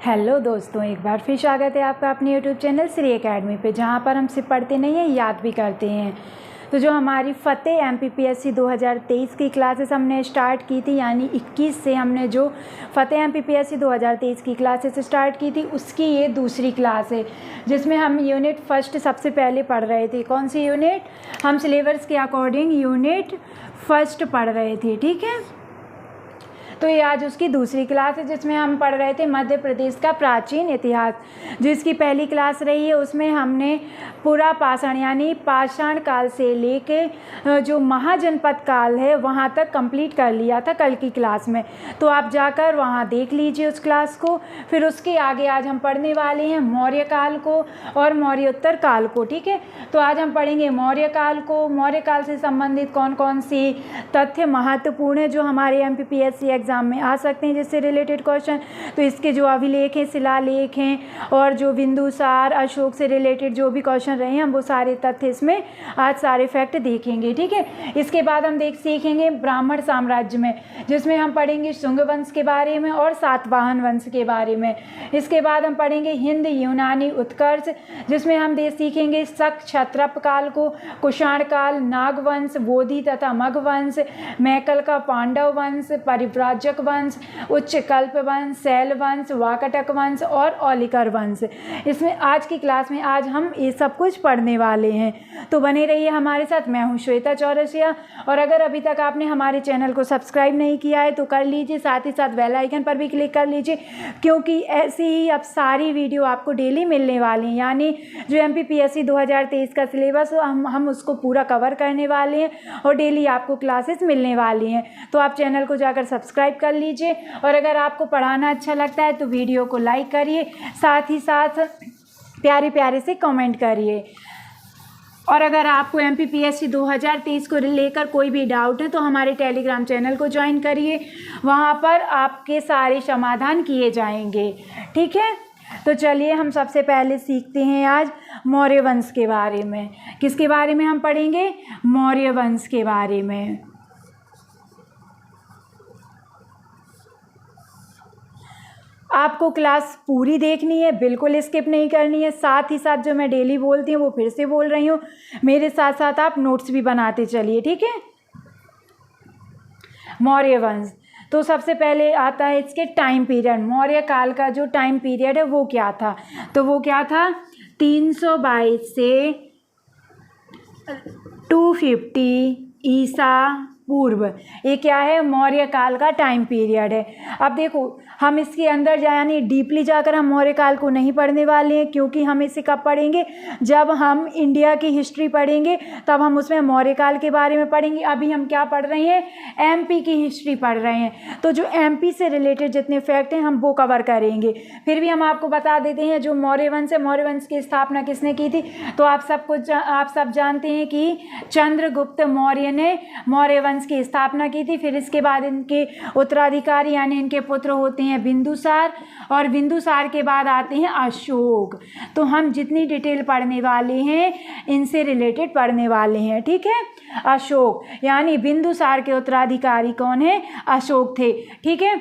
Hello दोस्तों, एक बार फिर स्वागत है आपका अपने यूट्यूब चैनल श्री एकेडमी पे, जहाँ पर हम सिर्फ पढ़ते नहीं हैं, याद भी करते हैं। तो जो हमारी फतेह MPPSC 2023 की क्लासेस हमने स्टार्ट की थी, यानी 21 से हमने जो फतेह MPPSC 2023 की क्लासेस स्टार्ट की थी, उसकी ये दूसरी क्लास है, जिसमें हम यूनिट फर्स्ट सबसे पहले पढ़ रहे थे। कौन सी यूनिट? हम सिलेबस के अकॉर्डिंग यूनिट फर्स्ट पढ़ रहे थे, ठीक है। तो ये आज उसकी दूसरी क्लास है, जिसमें हम पढ़ रहे थे मध्य प्रदेश का प्राचीन इतिहास। जिसकी पहली क्लास रही है, उसमें हमने पूरा पाषाण यानी पाषाण काल से लेके जो महाजनपद काल है वहाँ तक कंप्लीट कर लिया था कल की क्लास में। तो आप जाकर वहाँ देख लीजिए उस क्लास को। फिर उसके आगे आज हम पढ़ने वाले हैं मौर्य काल को और मौर्योत्तर काल को, ठीक है। तो आज हम पढ़ेंगे मौर्य काल को। मौर्य काल से संबंधित कौन कौन सी तथ्य महत्वपूर्ण है जो हमारे MPPSC एग्जाम में आ सकते हैं, जिससे रिलेटेड क्वेश्चन। तो इसके जो अभिलेख हैं, शिलालेख हैं, और जो बिंदुसार अशोक से रिलेटेड जो भी क्वेश्चन रहे हैं, हम वो सारे तथ्य इसमें आज सारे फैक्ट देखेंगे, ठीक है। इसके बाद हम सीखेंगे ब्राह्मण साम्राज्य में, जिसमें हम पढ़ेंगे शुंग वंश के बारे में और सातवाहन वंश के बारे में। इसके बाद हम पढ़ेंगे हिंद यूनानी उत्कर्ष, जिसमें हम सीखेंगे शक क्षत्रप काल को, कुषाण काल, नागवंश, बोधि तथा मग वंश, मैकल का पांडव वंश, परिव्राजक वंश, उच्च कल्प वंश, शैल वंश, वाकटक वंश और औलिकर वंश। इसमें आज की क्लास में आज हम ये सब कुछ पढ़ने वाले हैं। तो बने रहिए हमारे साथ। मैं हूँ श्वेता चौरसिया, और अगर अभी तक आपने हमारे चैनल को सब्सक्राइब नहीं किया है तो कर लीजिए, साथ ही साथ बेल आइकन पर भी क्लिक कर लीजिए, क्योंकि ऐसी ही अब सारी वीडियो आपको डेली मिलने वाली हैं। यानी जो MPPSC 2023 का सिलेबस हम उसको पूरा कवर करने वाले हैं और डेली आपको क्लासेस मिलने वाली हैं। तो आप चैनल को जाकर सब्सक्राइब कर लीजिए, और अगर आपको पढ़ाना अच्छा लगता है तो वीडियो को लाइक करिए, साथ ही साथ प्यारे प्यारे से कमेंट करिए। और अगर आपको MPPSC 2023 को लेकर कोई भी डाउट है तो हमारे टेलीग्राम चैनल को ज्वाइन करिए, वहाँ पर आपके सारे समाधान किए जाएंगे, ठीक है। तो चलिए हम सबसे पहले सीखते हैं आज मौर्य वंश के बारे में। किसके बारे में हम पढ़ेंगे? मौर्य वंश के बारे में। आपको क्लास पूरी देखनी है, बिल्कुल स्किप नहीं करनी है। साथ ही साथ जो मैं डेली बोलती हूँ वो फिर से बोल रही हूँ, मेरे साथ साथ आप नोट्स भी बनाते चलिए, ठीक है। मौर्य वंश, तो सबसे पहले आता है इसके टाइम पीरियड। मौर्य काल का जो टाइम पीरियड है वो क्या था? तो वो क्या था? 322 से 250 ईसा पूर्व। ये क्या है? मौर्य काल का टाइम पीरियड है। अब देखो, हम इसके अंदर यानी डीपली जाकर हम मौर्य काल को नहीं पढ़ने वाले हैं, क्योंकि हम इसे कब पढ़ेंगे? जब हम इंडिया की हिस्ट्री पढ़ेंगे तब हम उसमें मौर्य काल के बारे में पढ़ेंगे। अभी हम क्या पढ़ रहे हैं? MP की हिस्ट्री पढ़ रहे हैं। तो जो MP से रिलेटेड जितने फैक्ट हैं हम वो कवर करेंगे। फिर भी हम आपको बता देते हैं, जो मौर्य वंश है, मौर्य वंश की स्थापना किसने की थी? तो आप सब जानते हैं कि चंद्रगुप्त मौर्य ने मौर्य वंश की स्थापना की थी। फिर इसके बाद इनके उत्तराधिकारी यानी इनके पुत्र होते हैं बिंदुसार, और बिंदुसार के बाद आते हैं अशोक। तो हम जितनी डिटेल पढ़ने वाले हैं इनसे रिलेटेड पढ़ने वाले हैं, ठीक है। अशोक यानी बिंदुसार के उत्तराधिकारी कौन है? अशोक थे, ठीक है।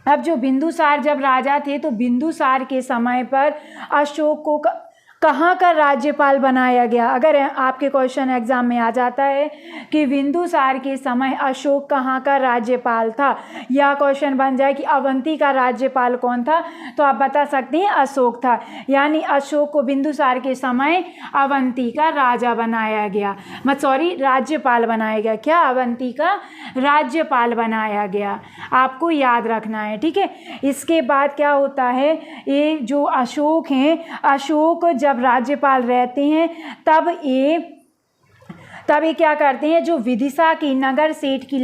अब जो बिंदुसार जब राजा थे तो बिंदुसार के समय पर अशोक को कहाँ का राज्यपाल बनाया गया? अगर आपके क्वेश्चन एग्जाम में आ जाता है कि बिंदुसार के समय अशोक कहाँ का राज्यपाल था, या क्वेश्चन बन जाए कि अवंती का राज्यपाल कौन था, तो आप बता सकते हैं अशोक था। यानी अशोक को बिंदुसार के समय अवंती का राजा बनाया गया, राज्यपाल बनाया गया। क्या? अवंती का राज्यपाल बनाया गया। आपको याद रखना है, ठीक है। इसके बाद क्या होता है? ये जो अशोक हैं, अशोक जब राज्यपाल रहते हैं तब ये क्या करते हैं? जो विदिशा की नगर सेठ की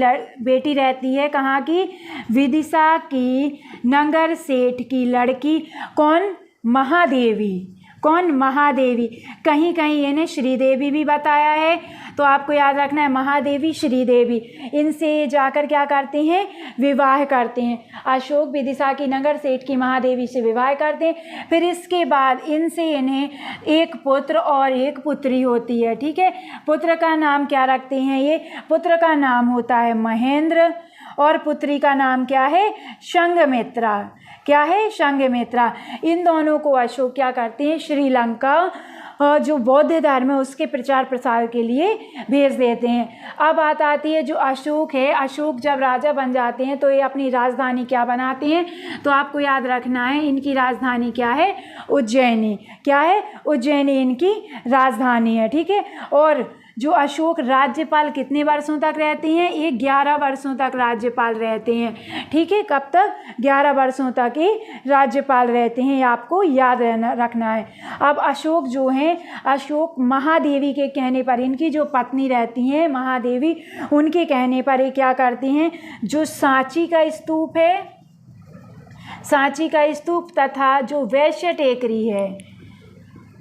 बेटी रहती है, कहाँ की? विदिशा की नगर सेठ की लड़की। कौन? महादेवी। कौन? महादेवी। कहीं कहीं इन्हें श्रीदेवी भी बताया है, तो आपको याद रखना है महादेवी, श्रीदेवी। इनसे जाकर क्या करते हैं? विवाह करते हैं। अशोक विदिशा की नगर सेठ की महादेवी से विवाह करते हैं। फिर इसके बाद इनसे इन्हें एक पुत्र और एक पुत्री होती है, ठीक है। पुत्र का नाम क्या रखते हैं ये? पुत्र का नाम होता है महेंद्र, और पुत्री का नाम क्या है, संघमित्रा। क्या है, संघमित्रा। इन दोनों को अशोक क्या करते हैं, श्रीलंका जो बौद्ध धर्म है उसके प्रचार प्रसार के लिए भेज देते हैं। अब बात आती है जो अशोक है, अशोक जब राजा बन जाते हैं तो ये अपनी राजधानी क्या बनाते हैं, तो आपको याद रखना है इनकी राजधानी क्या है, उज्जैनी। क्या है, उज्जैनी इनकी राजधानी है। ठीक है। और जो अशोक राज्यपाल कितने वर्षों तक रहते हैं, ये 11 वर्षों तक राज्यपाल रहते हैं। ठीक है। कब तक, 11 वर्षों तक ये राज्यपाल रहते हैं, ये आपको याद रखना है। अब अशोक जो हैं, अशोक महादेवी के कहने पर, इनकी जो पत्नी रहती हैं महादेवी, उनके कहने पर ये क्या करती हैं, जो सांची का स्तूप है, सांची का स्तूप तथा जो वैश्य टेकरी है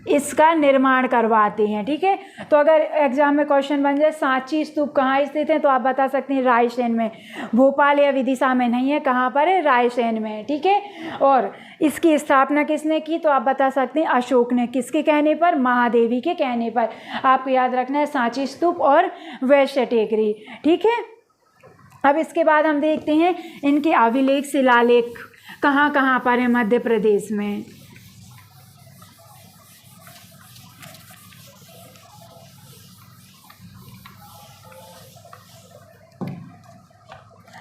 इसका निर्माण करवाते हैं। ठीक है। तो अगर एग्जाम में क्वेश्चन बन जाए सांची स्तूप कहाँ स्थित है, तो आप बता सकते हैं रायसेन में, भोपाल या विदिशा में नहीं है, कहाँ पर है, रायसेन में है। ठीक है। और इसकी स्थापना किसने की, तो आप बता सकते हैं अशोक ने। किसके कहने पर, महादेवी के कहने पर। आपको याद रखना है सांची स्तूप और वैश्य टेकरी। ठीक है। अब इसके बाद हम देखते हैं इनके अभिलेख शिलालेख कहाँ कहाँ पर है मध्य प्रदेश में।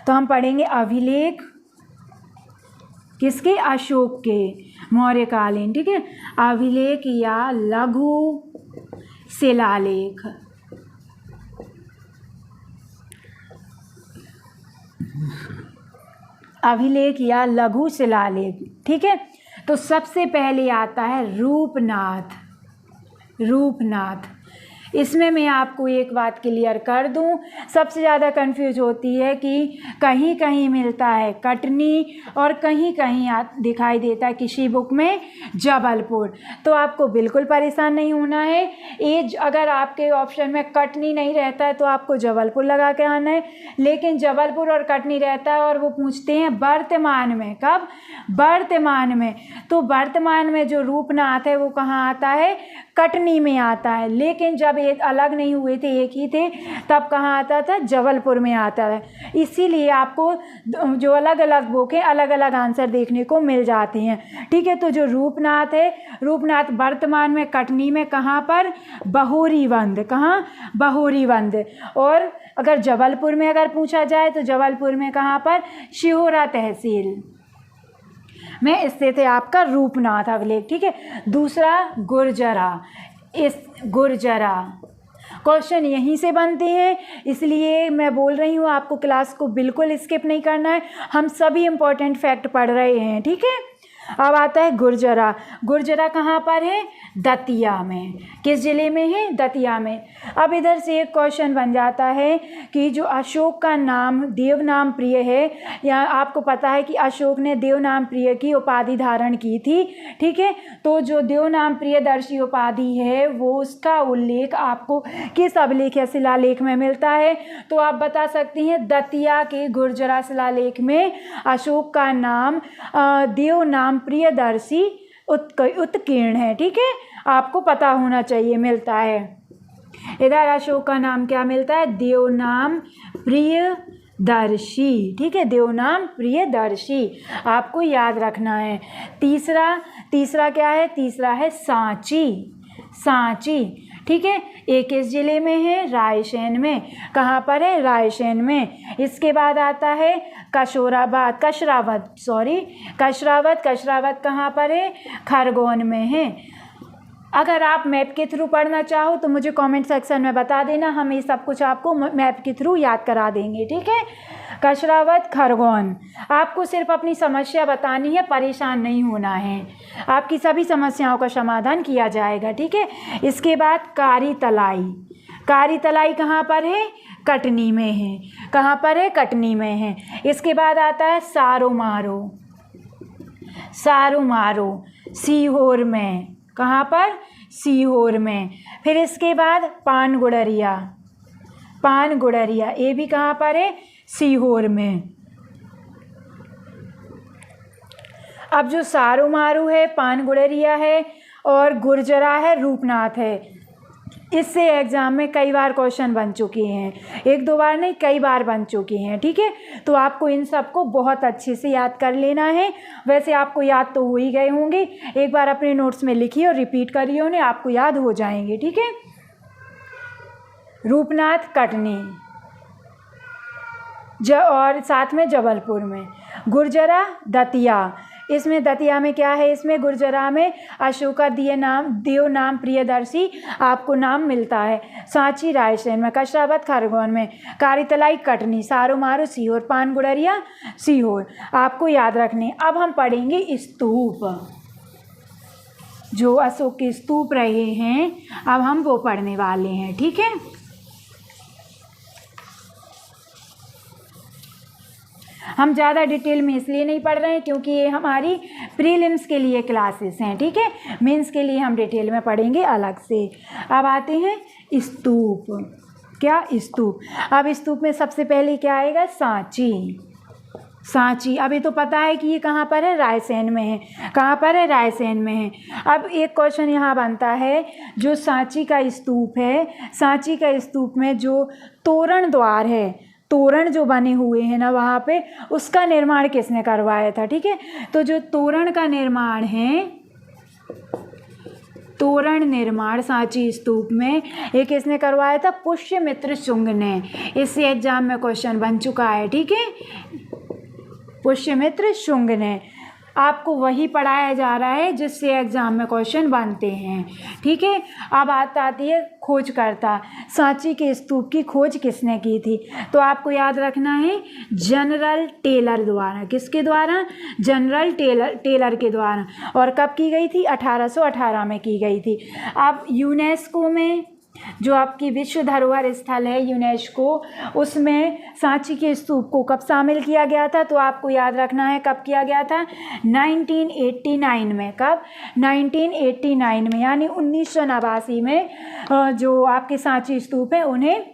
तो हम पढ़ेंगे अभिलेख किसके, अशोक के, मौर्यकालीन। ठीक है। अभिलेख या लघु शिलालेख। अभिलेख या लघु शिलालेख। ठीक है। तो सबसे पहले आता है रूपनाथ। रूपनाथ, इसमें मैं आपको एक बात क्लियर कर दूं, सबसे ज़्यादा कंफ्यूज होती है कि कहीं कहीं मिलता है कटनी और कहीं कहीं दिखाई देता है किसी बुक में जबलपुर। तो आपको बिल्कुल परेशान नहीं होना है। एज अगर आपके ऑप्शन में कटनी नहीं रहता है तो आपको जबलपुर लगा के आना है, लेकिन जबलपुर और कटनी रहता है और वो पूछते हैं वर्तमान में। कब, वर्तमान में। तो वर्तमान में जो रूपनाथ है वो कहाँ आता है, कटनी में आता है। लेकिन जब एक अलग नहीं हुए थे, एक ही थे, तब कहाँ आता था, जबलपुर में आता है। इसीलिए आपको जो अलग अलग बुक है अलग अलग आंसर देखने को मिल जाते हैं। ठीक है। तो जो रूपनाथ है, रूपनाथ वर्तमान में कटनी में, कहाँ पर, बहोरीबंद। कहाँ, बहोरीबंद। और अगर जबलपुर में अगर पूछा जाए तो जबलपुर में कहाँ पर, शिहोरा तहसील में स्थित है आपका रूपनाथ अभिलेख। ठीक है। दूसरा गुर्जरा। इस गुर्जरा क्वेश्चन यहीं से बनते हैं, इसलिए मैं बोल रही हूँ आपको क्लास को बिल्कुल स्किप नहीं करना है, हम सभी इम्पोर्टेंट फैक्ट पढ़ रहे हैं। ठीक है। अब आता है गुर्जरा। गुर्जरा कहाँ पर है, दतिया में। किस जिले में है, दतिया में। अब इधर से एक क्वेश्चन बन जाता है कि जो अशोक का नाम देवनाम प्रिय है, या आपको पता है कि अशोक ने देवनाम प्रिय की उपाधि धारण की थी। ठीक है। तो जो देवनाम प्रियदर्शी उपाधि है वो उसका उल्लेख आपको किस अभिलेख या शिलालेख में मिलता है, तो आप बता सकती हैं दतिया के गुर्जरा शिलालेख में अशोक का नाम देवनाम प्रियदर्शी उत्कीर्ण है। ठीक है। आपको पता होना चाहिए, मिलता है। इधर अशोक का नाम क्या मिलता है, देवनाम प्रियदर्शी। ठीक है। देवनाम प्रियदर्शी आपको याद रखना है। तीसरा क्या है, तीसरा है सांची। सांची। ठीक है। ये किस जिले में है, रायसेन में। कहाँ पर है, रायसेन में। इसके बाद आता है कशोराबाद, कशरावत कहाँ पर है, खरगोन में है। अगर आप मैप के थ्रू पढ़ना चाहो तो मुझे कमेंट सेक्शन में बता देना, हम ये सब कुछ आपको मैप के थ्रू याद करा देंगे। ठीक है। कशरावत, खरगोन। आपको सिर्फ अपनी समस्या बतानी है, परेशान नहीं होना है, आपकी सभी समस्याओं का समाधान किया जाएगा। ठीक है। इसके बाद कारी तलाई। कारी तलाई कहाँ पर है, कटनी में है। कहाँ पर है, कटनी में है। इसके बाद आता है सारोमारो। सारोमारो सीहोर में। कहाँ पर, सीहोर में। फिर इसके बाद पानगुड़रिया। पानगुड़रिया ये भी कहाँ पर है, सीहोर में। अब जो सारोमारू है, पानगुड़रिया है और गुर्जरा है, रूपनाथ है, इससे एग्ज़ाम में कई बार क्वेश्चन बन चुके हैं, एक दो बार नहीं कई बार बन चुके हैं। ठीक है, तो आपको इन सबको बहुत अच्छे से याद कर लेना है। वैसे आपको याद तो हो ही गए होंगे, एक बार अपने नोट्स में लिखिए और रिपीट करिए उन्हें, आपको याद हो जाएंगे। ठीक है, रूपनाथ कटनी और साथ में जबलपुर में, गुर्जरा दतिया, इसमें दतिया में क्या है, इसमें गुर्जरा में अशोका देव नाम प्रियदर्शी आपको नाम मिलता है। सांची रायसेन में, कशरावत खरगोन में, कारीतलाई कटनी, सारो मारो सीहोर, पानगुड़रिया सीहोर, आपको याद रखने। अब हम पढ़ेंगे स्तूप, जो अशोक के स्तूप रहे हैं अब हम वो पढ़ने वाले हैं। ठीक है, हम ज़्यादा डिटेल में इसलिए नहीं पढ़ रहे हैं क्योंकि ये हमारी प्रीलिम्स के लिए क्लासेस हैं। ठीक है, मेंस के लिए हम डिटेल में पढ़ेंगे अलग से। अब आते हैं स्तूप, क्या स्तूप। अब स्तूप में सबसे पहले क्या आएगा, सांची। सांची अभी तो पता है कि ये कहाँ पर है, रायसेन में है। कहाँ पर है, रायसेन में है। अब एक क्वेश्चन यहाँ बनता है, जो सांची का स्तूप है, सांची का स्तूप में जो तोरण द्वार है, तोरण जो बने हुए हैं ना वहाँ पे, उसका निर्माण किसने करवाया था। ठीक है, तो जो तोरण का निर्माण है, तोरण निर्माण सांची स्तूप में ये किसने करवाया था, पुष्यमित्र शुंग ने। इससे एग्जाम में क्वेश्चन बन चुका है। ठीक है, पुष्यमित्र शुंग ने, आपको वही पढ़ाया जा रहा है जिससे एग्जाम में क्वेश्चन बनते हैं। ठीक है, अब आती है खोजकर्ता। सांची के स्तूप की खोज किसने की थी, तो आपको याद रखना है जनरल टेलर द्वारा। किसके द्वारा, जनरल टेलर के द्वारा। और कब की गई थी, 1818 में की गई थी। अब यूनेस्को में जो आपकी विश्व धरोहर स्थल है यूनेस्को, उसमें सांची के स्तूप को कब शामिल किया गया था, तो आपको याद रखना है कब किया गया था, 1989 में। कब, 1989 में, यानी 1989 में जो आपके सांची स्तूप है उन्हें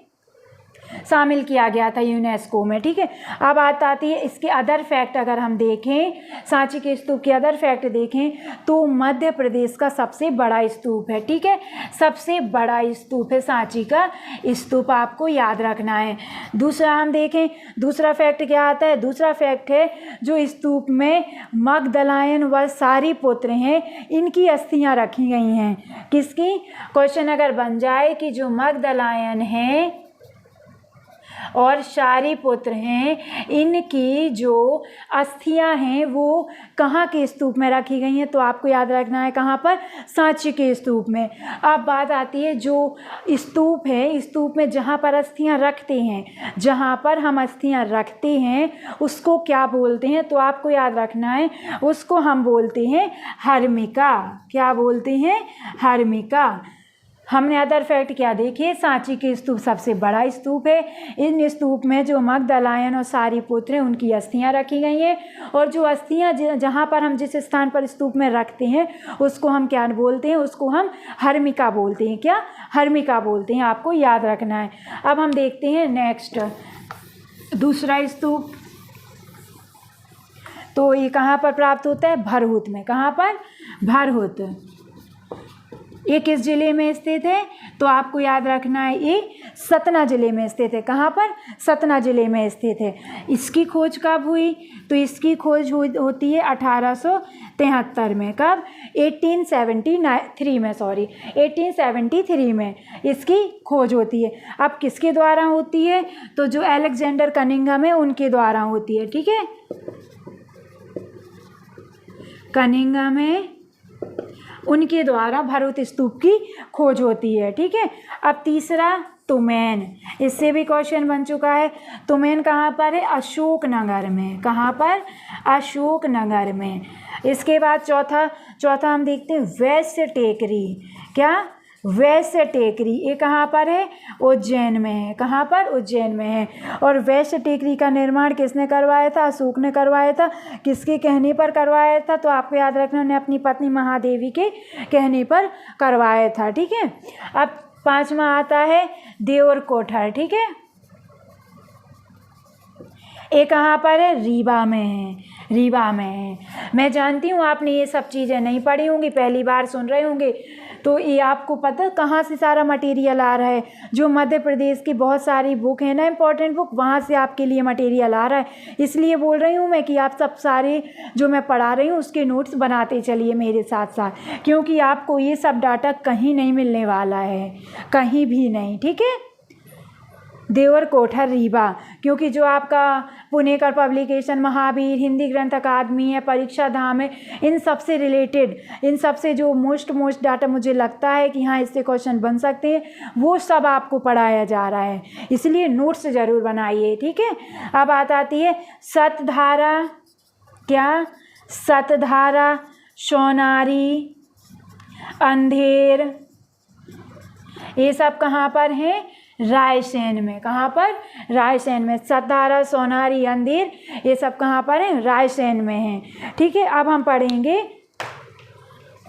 शामिल किया गया था यूनेस्को में। ठीक है, अब आती है इसके अदर फैक्ट। अगर हम देखें सांची के स्तूप के अदर फैक्ट देखें तो मध्य प्रदेश का सबसे बड़ा स्तूप है। ठीक है, सबसे बड़ा स्तूप है सांची का स्तूप, आपको याद रखना है। दूसरा हम देखें, दूसरा फैक्ट क्या आता है, दूसरा फैक्ट है जो स्तूप में मगदलायन व सारीपुत्र हैं, इनकी अस्थियां रखी गई हैं। किसकी, क्वेश्चन अगर बन जाए कि जो मगदलायन हैं और सारीपुत्र हैं, इनकी जो अस्थियां हैं वो कहाँ के स्तूप में रखी गई हैं, तो आपको याद रखना है कहाँ पर, सांची के स्तूप में। अब बात आती है जो स्तूप है, स्तूप में जहाँ पर अस्थियां रखते हैं, जहाँ पर हम अस्थियां रखते हैं उसको क्या बोलते हैं, तो आपको याद रखना है उसको हम बोलते हैं हर्मिका। क्या बोलते हैं, हर्मिका। हमने अदर फैक्ट क्या देखिए, सांची के स्तूप सबसे बड़ा स्तूप है। इन स्तूप में जो मगदलायन और सारीपुत्र हैं उनकी अस्थियां रखी गई हैं, और जो अस्थियां जहां पर हम जिस स्थान पर स्तूप में रखते हैं उसको हम क्या बोलते हैं, उसको हम हर्मिका बोलते हैं। क्या, हर्मिका बोलते हैं, आपको याद रखना है। अब हम देखते हैं नेक्स्ट, दूसरा स्तूप। तो ये कहाँ पर प्राप्त होता है, भरहुत में। कहाँ पर, भरहुत। ये किस जिले में स्थित है, तो आपको याद रखना है ये सतना जिले में स्थित है। कहाँ पर, सतना जिले में स्थित है। इसकी खोज कब हुई, तो इसकी खोज होती है 1873 में। कब, 1873 में, सॉरी 1873 में इसकी खोज होती है। अब किसके द्वारा होती है, तो जो अलेक्जेंडर कनिंघम है उनके द्वारा होती है। ठीक है, कनिंघम है उनके द्वारा भरहुत स्तूप की खोज होती है। ठीक है, अब तीसरा तुमैन, इससे भी क्वेश्चन बन चुका है। तुमैन कहाँ पर है, अशोकनगर में। कहाँ पर, अशोकनगर में। इसके बाद चौथा हम देखते हैं वैश्य टेकरी। क्या, वैश्य टेकरी, ये कहाँ पर है, उज्जैन में है। कहाँ पर, उज्जैन में है। और वैश्य टेकरी का निर्माण किसने करवाया था, अशोक ने करवाया था। किसके कहने पर करवाया था, तो आपको याद रखना उन्होंने अपनी पत्नी महादेवी के कहने पर करवाया था। ठीक है, अब पांचवा आता है देवरकोठर। ठीक है, ये कहाँ पर है? रीवा में है, रीवा में है। मैं जानती हूँ आपने ये सब चीज़ें नहीं पढ़ी होंगी, पहली बार सुन रहे होंगे, तो ये आपको पता कहाँ से सारा मटेरियल आ रहा है। जो मध्य प्रदेश की बहुत सारी बुक है ना, इम्पोर्टेंट बुक, वहाँ से आपके लिए मटेरियल आ रहा है। इसलिए बोल रही हूँ मैं कि आप सब सारे जो मैं पढ़ा रही हूँ उसके नोट्स बनाते चलिए मेरे साथ साथ, क्योंकि आपको ये सब डाटा कहीं नहीं मिलने वाला है, कहीं भी नहीं, ठीक है। देवरकोठर रीवा, क्योंकि जो आपका पुणेकर पब्लिकेशन, महावीर, हिंदी ग्रंथ अकादमी है, परीक्षा धाम है, इन सब से रिलेटेड, इन सब से जो मोस्ट डाटा मुझे लगता है कि हाँ इससे क्वेश्चन बन सकते हैं, वो सब आपको पढ़ाया जा रहा है, इसलिए नोट्स ज़रूर बनाइए, ठीक है। अब बात आती है सतधारा, क्या? सतधारा, सोनारी, अंधेर, ये सब कहाँ पर हैं? रायसेन में। कहाँ पर? रायसेन में। सतधारा, सोनारी, अंधेर, ये सब कहाँ पर हैं? रायसेन में हैं, ठीक है। अब हम पढ़ेंगे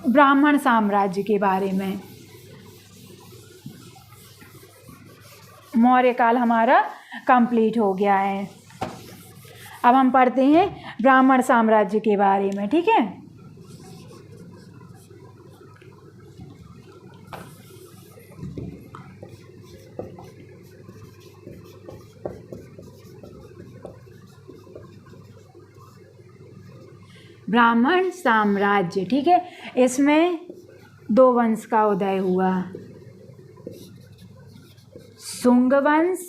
ब्राह्मण साम्राज्य के बारे में। मौर्य काल हमारा कंप्लीट हो गया है। अब हम पढ़ते हैं ब्राह्मण साम्राज्य के बारे में, ठीक है। ब्राह्मण साम्राज्य, ठीक है। इसमें 2 वंश का उदय हुआ, शुंग वंश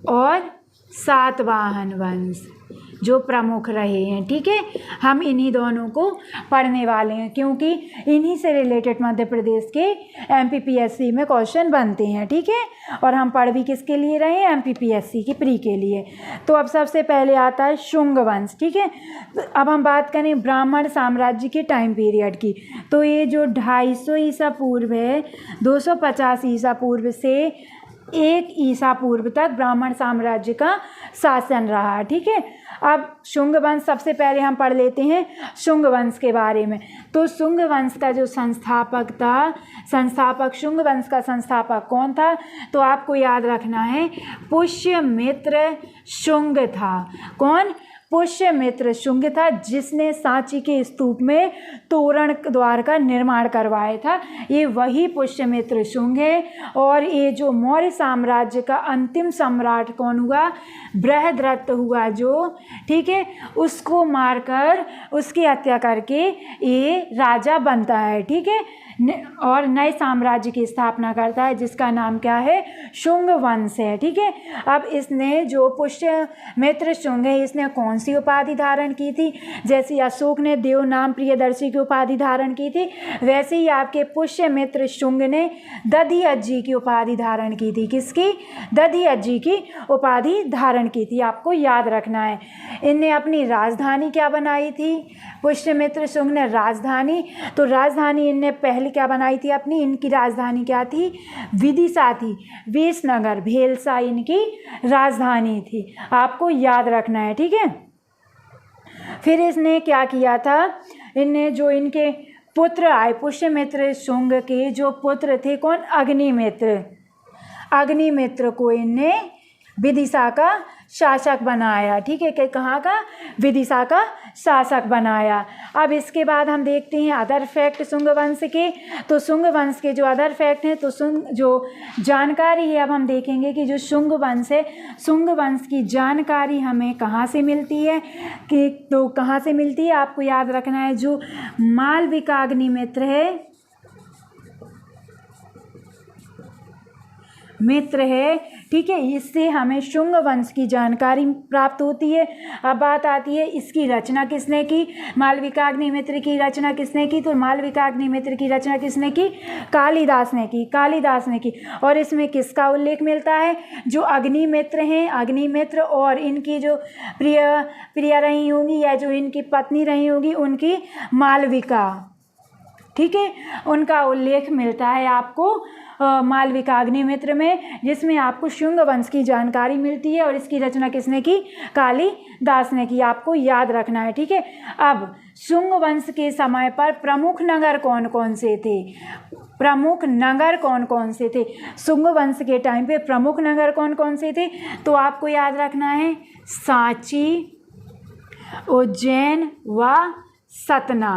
और सातवाहन वंश, जो प्रमुख रहे हैं, ठीक है। हम इन्हीं दोनों को पढ़ने वाले हैं, क्योंकि इन्हीं से रिलेटेड मध्य प्रदेश के MPPSC में क्वेश्चन बनते हैं, ठीक है। और हम पढ़ भी किसके लिए रहे हैं? MPPSC की प्री के लिए। तो अब सबसे पहले आता है शुंग वंश, ठीक है। अब हम बात करें ब्राह्मण साम्राज्य के टाइम पीरियड की, तो ये जो 250 ईसा पूर्व है, 250 ईसा पूर्व से 1 ईसा पूर्व तक ब्राह्मण साम्राज्य का शासन रहा, ठीक है। अब शुंग वंश सबसे पहले हम पढ़ लेते हैं शुंग वंश के बारे में। तो शुंग वंश का जो संस्थापक था, शुंग वंश का संस्थापक कौन था? तो आपको याद रखना है पुष्यमित्र शुंग था। कौन? पुष्यमित्र शुंग था, जिसने सांची के स्तूप में तोरण द्वार का निर्माण करवाया था। ये वही पुष्यमित्र शुंग है। और ये जो मौर्य साम्राज्य का अंतिम सम्राट कौन हुआ? बृहद्रथ हुआ, जो, ठीक है, उसको मारकर, उसकी हत्या करके ये राजा बनता है, ठीक है, और नए साम्राज्य की स्थापना करता है, जिसका नाम क्या है? शुंग वंश है, ठीक है। अब इसने जो पुष्यमित्र शुंग है, इसने कौन सी उपाधि धारण की थी? जैसे अशोक ने देव नाम प्रियदर्शी की उपाधि धारण की थी, वैसे ही आपके पुष्यमित्र शुंग ने दधिअज्जी की उपाधि धारण की थी। किसकी? दधिअज्जी की उपाधि धारण की थी, आपको याद रखना है। इनने अपनी राजधानी क्या बनाई थी? पुष्यमित्र शुंग ने राजधानी, तो राजधानी इनने पहले क्या बनाई थी अपनी? इनकी राजधानी क्या थी? विदिशा थी, विसनगर, भेलसा इनकी राजधानी थी, आपको याद रखना है, ठीक है। फिर इसने क्या किया था? इनने जो इनके पुत्र आए, पुष्यमित्र शुंग के जो पुत्र थे, कौन? अग्निमित्र। अग्निमित्र को इनने विदिशा का शासक बनाया, ठीक है। कि कहाँ का? विदिशा का शासक बनाया। अब इसके बाद हम देखते हैं अदर फैक्ट शुंग वंश के। तो शुंग वंश के जो अदर फैक्ट हैं, तो जो जानकारी है, अब हम देखेंगे कि जो शुंग वंश है, शुंग वंश की जानकारी हमें कहाँ से मिलती है कि, तो कहाँ से मिलती है आपको याद रखना है, जो मालविका अग्निमित्र है, मित्र है, ठीक है, इससे हमें शुंग वंश की जानकारी प्राप्त होती है। अब बात आती है इसकी रचना किसने की? मालविका अग्निमित्र की रचना किसने की? तो मालविका अग्निमित्र की रचना किसने की? कालिदास ने की, कालिदास ने की। और इसमें किसका उल्लेख मिलता है? जो अग्निमित्र हैं, अग्निमित्र और इनकी जो प्रिय रही होंगी, या जो इनकी पत्नी रही होगी, उनकी मालविका, ठीक है, उनका उल्लेख मिलता है आपको मालविका अग्निमित्र में, जिसमें आपको शुंग वंश की जानकारी मिलती है। और इसकी रचना किसने की? कालिदास ने की, आपको याद रखना है, ठीक है। अब शुंग वंश के समय पर प्रमुख नगर कौन कौन से थे? प्रमुख नगर कौन कौन से थे? शुंग वंश के टाइम पे प्रमुख नगर कौन कौन से थे? तो आपको याद रखना है सांची, उज्जैन व सतना।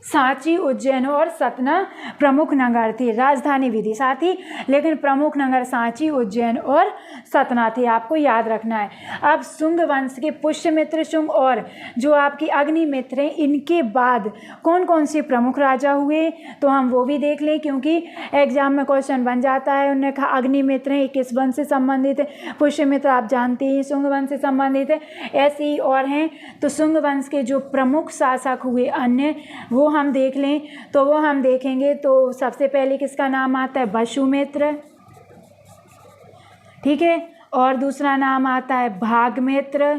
सांची, उज्जैन और सतना प्रमुख नगर थे। राजधानी विदिशा थी, लेकिन प्रमुख नगर सांची, उज्जैन और सतना थे। आपको याद रखना है। अब शुंग वंश के पुष्यमित्र शुंग और जो आपकी अग्निमित्र हैं, इनके बाद कौन कौन से प्रमुख राजा हुए, तो हम वो भी देख लें, क्योंकि एग्जाम में क्वेश्चन बन जाता है। उन्होंने कहा अग्निमित्र हैं, किस वंश से संबंधित है, पुष्यमित्र आप जानते हैं शुंग वंश से संबंधित है, ऐसे ही और हैं। तो शुंग वंश के जो प्रमुख शासक हुए अन्य, वो हम देख लें। तो वो हम देखेंगे तो सबसे पहले किसका नाम आता है, वसुमित्र, ठीक है। और दूसरा नाम आता है भागमित्र।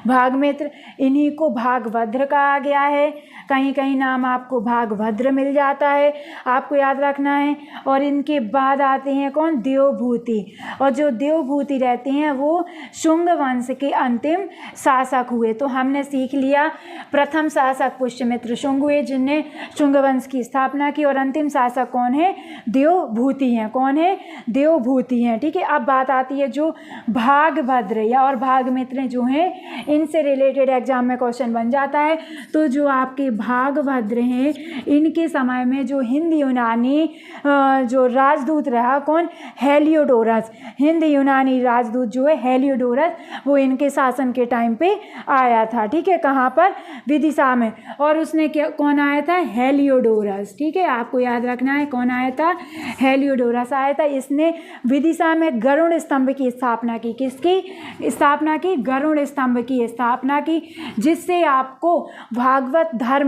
भागमित्र, इन्हीं को भागभद्र कहा गया है। कहीं कहीं नाम आपको भागभद्र मिल जाता है, आपको याद रखना है। और इनके बाद आते हैं कौन, देवभूति। और जो देवभूति रहते हैं वो शुंग वंश के अंतिम शासक हुए। तो हमने सीख लिया, प्रथम शासक पुष्यमित्र शुंग हुए, जिनने शुंग वंश की स्थापना की। और अंतिम शासक कौन है, देवभूति हैं। कौन है, देवभूति हैं, ठीक है। अब बात आती है जो भागभद्र या और भागमित्र जो हैं, इनसे रिलेटेड एग्जाम में क्वेश्चन बन जाता है। तो जो आपके भागभद्र हैं, इनके समय में जो हिंद यूनानी जो राजदूत रहा कौन, हेलियोडोरस। हिंद यूनानी राजदूत जो है हेलियोडोरस, वो इनके शासन के टाइम पे आया था, ठीक है। कहाँ पर, विदिशा में। और उसने क्या, कौन आया था, हेलियोडोरस, ठीक है। आपको याद रखना है कौन आया था, हेलियोडोरस आया था। इसने विदिशा में गरुड़ स्तंभ की स्थापना की। किसकी स्थापना की, गरुड़ स्तंभ की स्थापना की, जिससे आपको भागवत धर्म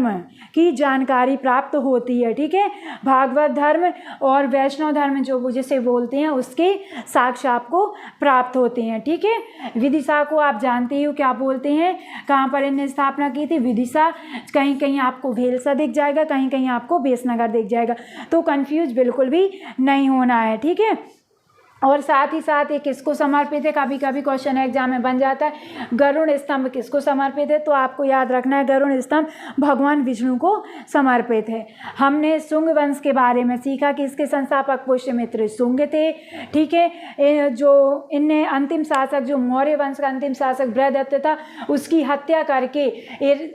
की जानकारी प्राप्त होती है, ठीक है। भागवत धर्म और वैष्णव धर्म जो जिसे बोलते हैं, उसके साक्ष्य आपको प्राप्त होते हैं, ठीक है। विदिशा को आप जानते हो क्या बोलते हैं, कहाँ पर इन्हें स्थापना की थी, विदिशा। कहीं कहीं आपको भेलसा दिख जाएगा, कहीं कहीं आपको बेसनगर दिख जाएगा, तो कंफ्यूज बिल्कुल भी नहीं होना है, ठीक है। और साथ ही साथ ये किसको समर्पित है, कभी कभी क्वेश्चन एग्जाम में बन जाता है, गरुड़ स्तंभ किसको समर्पित है, तो आपको याद रखना है गरुड़ स्तंभ भगवान विष्णु को समर्पित है। हमने शुंग वंश के बारे में सीखा कि इसके संस्थापक पुष्यमित्र शुंग थे, ठीक है। जो इनने अंतिम शासक, जो मौर्य वंश का अंतिम शासक बृहदत्त था, उसकी हत्या करके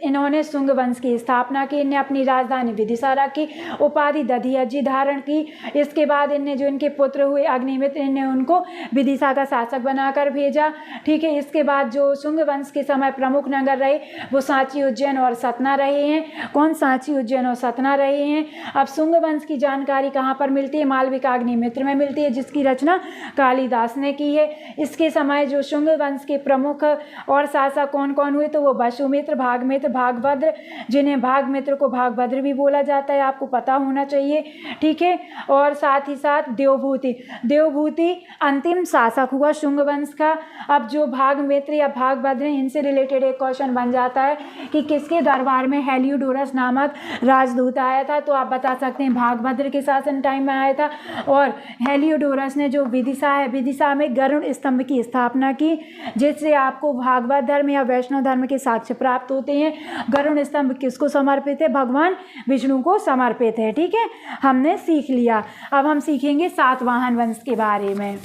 इन्होंने शुंग वंश की स्थापना की। इन्हें अपनी राजधानी विदिशा रखी, उपाधि दधियाजी धारण की। इसके बाद इनने जो इनके पुत्र हुए अग्निमित्र, ने उनको विदिशा का शासक बनाकर भेजा, ठीक है। इसके बाद जो शुंग वंश के समय प्रमुख नगर रहे वो सांची, उज्जैन और सतना रहे हैं। कौन, सांची, उज्जैन और सतना रहे हैं। अब शुंग वंश की जानकारी कहाँ पर मिलती है, मालविका अग्निमित्र में मिलती है, जिसकी रचना कालिदास ने की है। इसके समय जो शुंग वंश के प्रमुख और शासक कौन कौन हुए, तो वो वसुमित्र, भागमित्र, भागभद्र, जिन्हें भागमित्र को भागभद्र भी बोला जाता है, आपको पता होना चाहिए, ठीक है। और साथ ही साथ देवभूति। देवभूति अंतिम शासक हुआ शुंग वंश का। अब जो भागमित्र या भागभद्र, इनसे रिलेटेड एक क्वेश्चन बन जाता है कि किसके दरबार में हेलियोडोरस नामक राजदूत आया था, तो आप बता सकते हैं भागभद्र के शासन टाइम में आया था। और हेलियोडोरस ने जो विदिशा है, विदिशा में गरुड़ स्तंभ की स्थापना की, जिससे आपको भागवत धर्म या वैष्णव धर्म के साक्ष्य प्राप्त होते हैं। गरुड़ स्तंभ किसको समर्पित है, भगवान विष्णु को समर्पित है, ठीक है। हमने सीख लिया। अब हम सीखेंगे सातवाहन वंश के बारे में।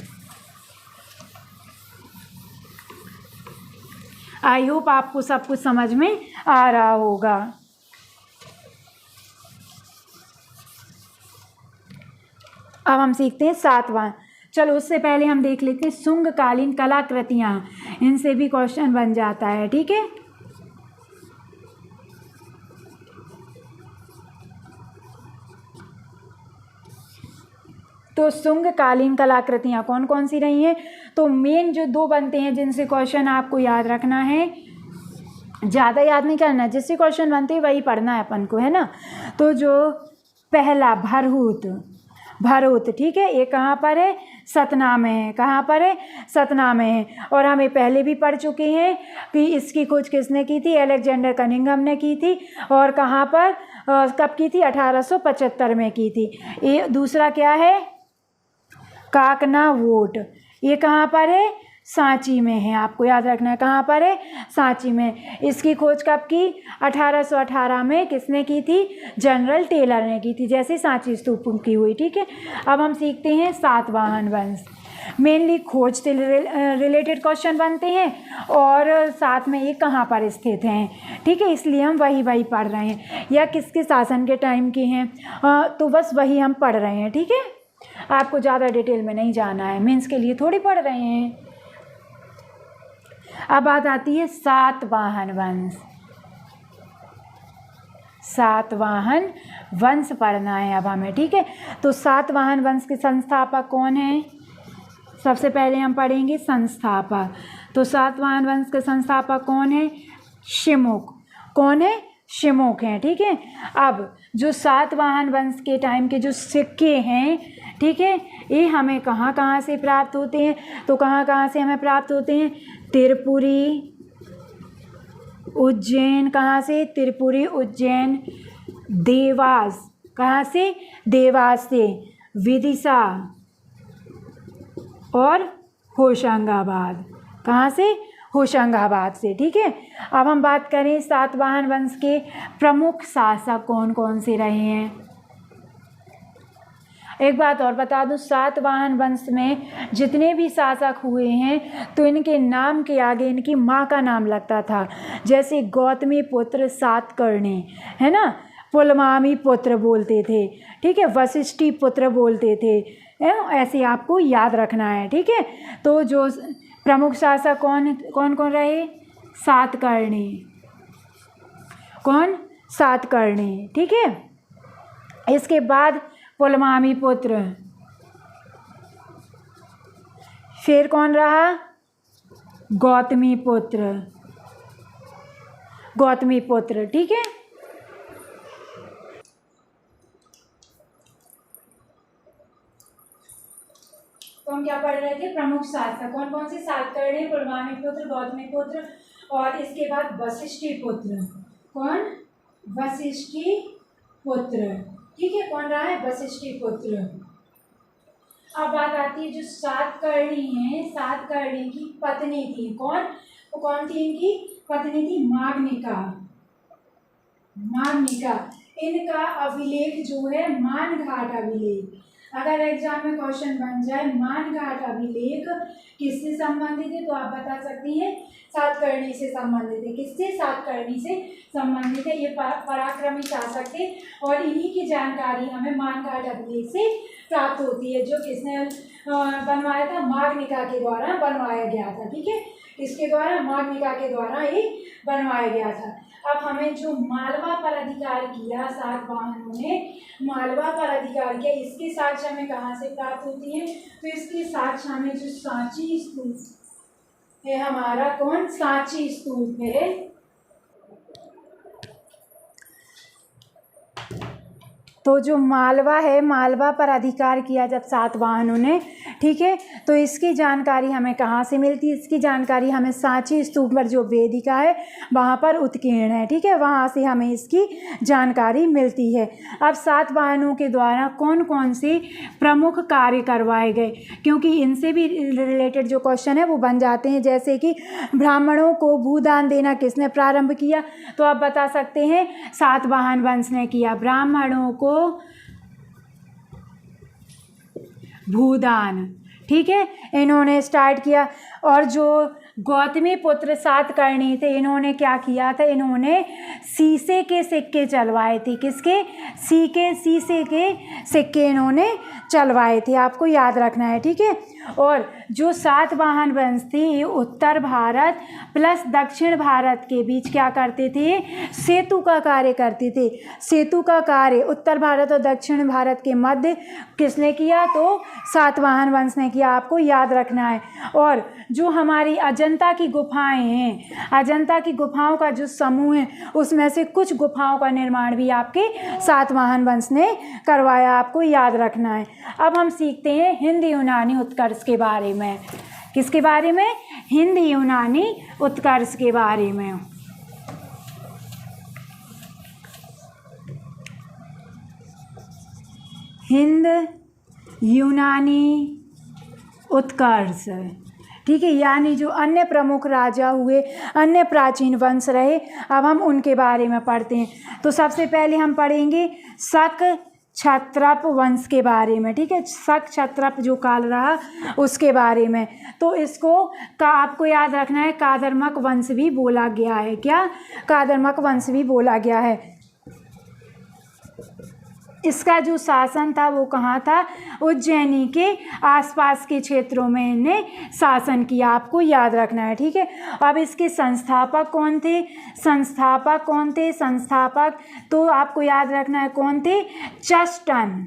आई होप आपको सब कुछ समझ में आ रहा होगा। अब हम सीखते हैं सातवां। चलो उससे पहले हम देख लेते हैं शुंगकालीन कलाकृतियाँ, इनसे भी क्वेश्चन बन जाता है, ठीक है। तो शुंगकालीन कलाकृतियाँ कौन कौन सी रही हैं, तो मेन जो दो बनते हैं जिनसे क्वेश्चन आपको याद रखना है, ज़्यादा याद नहीं करना, जिससे क्वेश्चन बनते हैं वही पढ़ना है अपन को, है ना। तो जो पहला भरहुत, भरहुत, ठीक है, ये कहाँ पर है, सतना में है। कहाँ पर है, सतना में है। और हमें पहले भी पढ़ चुके हैं कि इसकी खोज किसने की थी, अलेक्जेंडर कनिंघम ने की थी। और कहाँ पर, कब की थी, 1875 में की थी। ये दूसरा क्या है, काकनावोट, ये कहाँ पर है, सांची में है। आपको याद रखना है कहाँ पर है, सांची में। इसकी खोज कब की, 1818 में किसने की थी, जनरल टेलर ने की थी, जैसे सांची स्तूप की हुई, ठीक है। अब हम सीखते हैं सातवाहन वंश। मेनली खोज से रिलेटेड क्वेश्चन बनते हैं और साथ में ये कहाँ पर स्थित हैं, ठीक है, इसलिए हम वही पढ़ रहे हैं। या किसके शासन के टाइम के हैं, तो बस वही हम पढ़ रहे हैं, ठीक है। आपको ज़्यादा डिटेल में नहीं जाना है, मेंस के लिए थोड़ी पढ़ रहे हैं। अब बात आती है सातवाहन वंश। सातवाहन वंश पढ़ना है अब हमें, ठीक है। तो सातवाहन वंश के संस्थापक कौन है? सबसे पहले हम पढ़ेंगे संस्थापक। तो सातवाहन वंश के संस्थापक कौन है? शिमुक। कौन है? शिमुक हैं, ठीक है। अब जो सातवाहन वंश के टाइम के जो सिक्के हैं, ठीक है, ये हमें कहाँ कहाँ से प्राप्त होते हैं? तो कहाँ कहाँ से हमें प्राप्त होते हैं? त्रिपुरी, उज्जैन। कहाँ से? त्रिपुरी, उज्जैन। देवास। कहाँ से? देवास से। विदिशा और होशंगाबाद। कहाँ से? होशंगाबाद से, ठीक है। अब हम बात करें सातवाहन वंश के प्रमुख शासक कौन कौन से रहे हैं। एक बात और बता दूं, सातवाहन वंश में जितने भी शासक हुए हैं तो इनके नाम के आगे इनकी माँ का नाम लगता था। जैसे गौतमी पुत्र सातकर्णी, है ना, पुलमावी पुत्र बोलते थे, ठीक है, वशिष्ठी पुत्र बोलते थे, ऐसे आपको याद रखना है, ठीक है। तो जो प्रमुख शासक कौन कौन कौन रहे? सातकर्णी। कौन? सातकर्णी, ठीक है। इसके बाद पुलमावी पुत्र। फिर कौन रहा? गौतमी पुत्र। गौतमी पुत्र, ठीक है। तो हम क्या पढ़ रहे थे? प्रमुख शासक कौन कौन से? सातकर्णी, पुलमावी पुत्र, गौतमी पुत्र और इसके बाद वशिष्ठी पुत्र। कौन? वशिष्ठी पुत्र, ठीक है। कौन रहा है? वशिष्ठी पुत्र। अब बात आती है जो सातकर्णी है, सातकर्णी की पत्नी थी। कौन? वो कौन थी? इनकी पत्नी थी मागनिका। मागनिका। इनका अभिलेख जो है मानघाट अभिलेख, अगर एग्जाम में क्वेश्चन बन जाए मानघाट अभिलेख किससे संबंधित है तो आप बता सकती हैं सातकर्णी से संबंधित है। किससे? सातकर्णी से संबंधित है। ये पराक्रमी शासक थे और इन्हीं की जानकारी हमें मानघाट अभिलेख से प्राप्त होती है, जो किसने बनवाया था? मागनिका के द्वारा बनवाया गया था, ठीक है। इसके द्वारा? मागनिका के द्वारा ये बनवाया गया था। अब हमें जो मालवा पर अधिकार किया सातवाहनों ने, मालवा पर अधिकार किया, इसके साक्ष्य हमें कहाँ से प्राप्त होती है? तो इसके साक्ष्य हमें जो सांची स्तूप है हमारा, कौन? सांची स्तूप है। तो जो मालवा है, मालवा पर अधिकार किया जब सातवाहनों ने, ठीक है, तो इसकी जानकारी हमें कहाँ से मिलती है? इसकी जानकारी हमें सांची स्तूप पर जो वेदिका है वहाँ पर उत्कीर्ण है, ठीक है, वहाँ से हमें इसकी जानकारी मिलती है। अब सातवाहनों के द्वारा कौन कौन से प्रमुख कार्य करवाए गए, क्योंकि इनसे भी रिलेटेड जो क्वेश्चन है वो बन जाते हैं। जैसे कि ब्राह्मणों को भूदान देना किसने प्रारंभ किया? तो आप बता सकते हैं सातवाहन वंश ने किया। ब्राह्मणों को भूदान, ठीक है, इन्होंने स्टार्ट किया। और जो गौतमी पुत्र सातकर्णी थे, इन्होंने क्या किया था? इन्होंने शीशे के सिक्के चलवाए थे। किसके? शीशे के सिक्के इन्होंने चलवाए थे, आपको याद रखना है, ठीक है। और जो सातवाहन वंश थी ये उत्तर भारत प्लस दक्षिण भारत के बीच क्या करते थे? सेतु का कार्य करते थे। सेतु का कार्य उत्तर भारत और दक्षिण भारत के मध्य किसने किया? तो सातवाहन वंश ने किया, आपको याद रखना है। और जो हमारी अजंता की गुफाएं हैं, अजंता की गुफाओं का जो समूह है उसमें से कुछ गुफाओं का निर्माण भी आपके सातवाहन वंश ने करवाया, आपको याद रखना है। अब हम सीखते हैं हिंद यूनानी उत्कर्ष के बारे में। किसके बारे में? हिंद यूनानी उत्कर्ष के बारे में। हिंद यूनानी उत्कर्ष, ठीक है, यानी जो अन्य प्रमुख राजा हुए, अन्य प्राचीन वंश रहे, अब हम उनके बारे में पढ़ते हैं। तो सबसे पहले हम पढ़ेंगे शक, क्षत्रप वंश के बारे में, ठीक है, शक क्षत्रप जो काल रहा उसके बारे में। तो इसको आपको याद रखना है कादरमक वंश भी बोला गया है। क्या? कादरमक वंश भी बोला गया है। इसका जो शासन था वो कहाँ था? उज्जैनी के आसपास के क्षेत्रों में इन्हें शासन किया, आपको याद रखना है, ठीक है। अब इसके संस्थापक कौन थे? संस्थापक तो आपको याद रखना है कौन थे? चस्टन।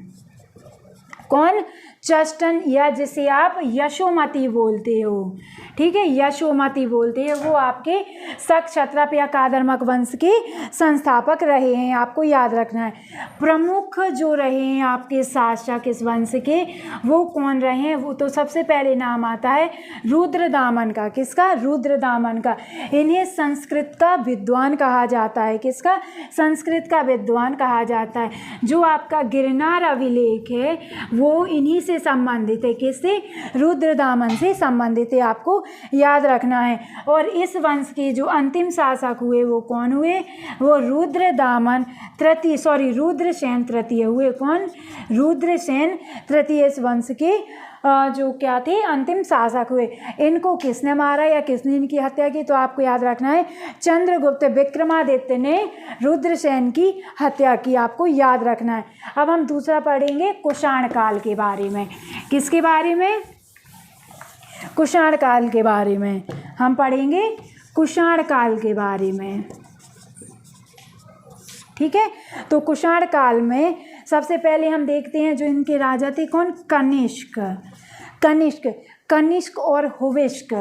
कौन? चस्टन, या जिसे आप यशोमती बोलते हो, ठीक है, यशोमती बोलते हैं, वो आपके शक क्षत्रप या कादरमक वंश के संस्थापक रहे हैं, आपको याद रखना है। प्रमुख जो रहे हैं आपके शासक इस वंश के, वो कौन रहे हैं? वो तो सबसे पहले नाम आता है रुद्रदामन का। किसका? रुद्रदामन का। इन्हें संस्कृत का विद्वान कहा जाता है। किसका? संस्कृत का विद्वान कहा जाता है। जो आपका गिरनार अभिलेख है वो इन्हीं से संबंधित है। किससे? रुद्रदामन से संबंधित है, आपको याद रखना है। और इस वंश के जो अंतिम शासक हुए वो कौन हुए? वो रुद्रदामन तृतीय, रुद्रसेन तृतीय हुए। कौन? रुद्रसेन तृतीय इस वंश के जो क्या थे? अंतिम शासक हुए। इनको किसने मारा या किसने इनकी हत्या की? तो आपको याद रखना है चंद्रगुप्त विक्रमादित्य ने रुद्रसेन की हत्या की, आपको याद रखना है। अब हम दूसरा पढ़ेंगे कुषाण काल के बारे में। किसके बारे में? कुषाण काल के बारे में हम पढ़ेंगे, कुषाण काल के बारे में, ठीक है। तो कुषाण काल में सबसे पहले हम देखते हैं जो इनके राजा थे कौन? कनिष्क। कनिष्क और हुविष्क।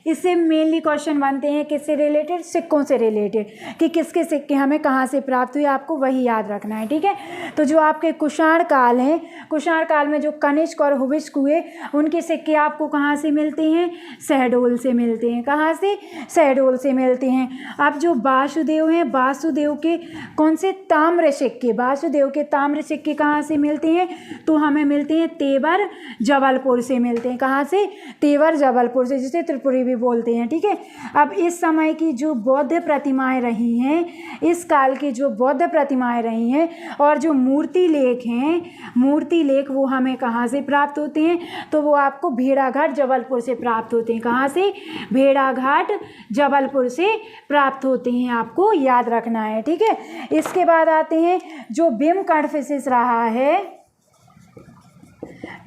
इससे मेनली क्वेश्चन बनते हैं किससे रिलेटेड? सिक्कों से रिलेटेड, कि किसके सिक्के हमें कहाँ से प्राप्त हुए, आपको वही याद रखना है, ठीक है। तो जो आपके कुषाण काल हैं, कुषाण काल में जो कनिष्क और हुविष्क हुए उनके सिक्के आपको कहाँ से मिलते हैं? शहडोल से मिलते हैं। कहाँ से? शहडोल से मिलते हैं। अब जो वासुदेव हैं, वासुदेव के कौन से? ताम्र सिक्के। वासुदेव के ताम्र सिक्के कहाँ से मिलते हैं? तो हमें मिलते हैं तेवर जबलपुर से मिलते हैं। कहाँ से? तेवर जबलपुर से, जिसे त्रिपुरी भी बोलते हैं, ठीक है। अब इस समय की जो बौद्ध प्रतिमाएं रही हैं, इस काल की जो बौद्ध प्रतिमाएं रही हैं और जो मूर्ति लेख हैं, मूर्ति लेख वो हमें कहाँ से प्राप्त होते हैं? तो वो आपको भेड़ाघाट जबलपुर से प्राप्त होते हैं। कहाँ से? भेड़ाघाट जबलपुर से प्राप्त होते हैं, आपको याद रखना है, ठीक है। इसके बाद आते हैं जो भीमकर्ण फिशिस रहा है,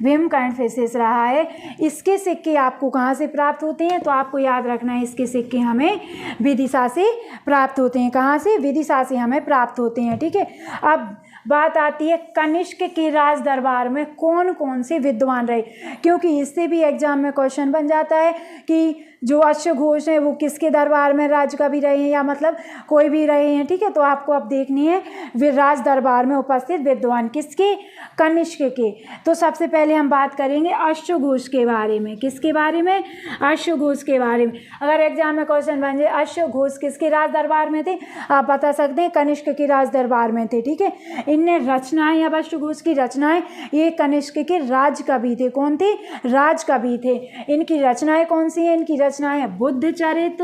भीमकर्ण फिशिस रहा है, इसके सिक्के आपको कहाँ से प्राप्त होते हैं? तो आपको याद रखना है इसके सिक्के हमें विदिशा से प्राप्त होते हैं। कहाँ से? विदिशा से हमें प्राप्त होते हैं, ठीक है। अब बात आती है कनिष्क के राज दरबार में कौन कौन से विद्वान रहे, क्योंकि इससे भी एग्जाम में क्वेश्चन बन जाता है कि जो अश्वघोष हैं वो किसके दरबार में राज कभी रहे हैं, या मतलब कोई भी रहे हैं, ठीक है। तो आपको अब देखनी है वे राज दरबार में उपस्थित विद्वान किसके? कनिष्क के। तो सबसे पहले हम बात करेंगे अश्वघोष के बारे में। किसके बारे में? अश्वघोष के बारे में। अगर एग्जाम में क्वेश्चन बन जाए अश्वघोष किसके राज दरबार में थे, आप बता सकते हैं कनिष्क के राज दरबार में थे, ठीक है। इनने रचनाएं, अब अश्वघोष की रचनाएं, ये कनिष्क के राज कवि थे। कौन थे? राज कवि थे। इनकी रचनाएं कौन सी हैं? इनकी रचनाएं बुद्ध चरित।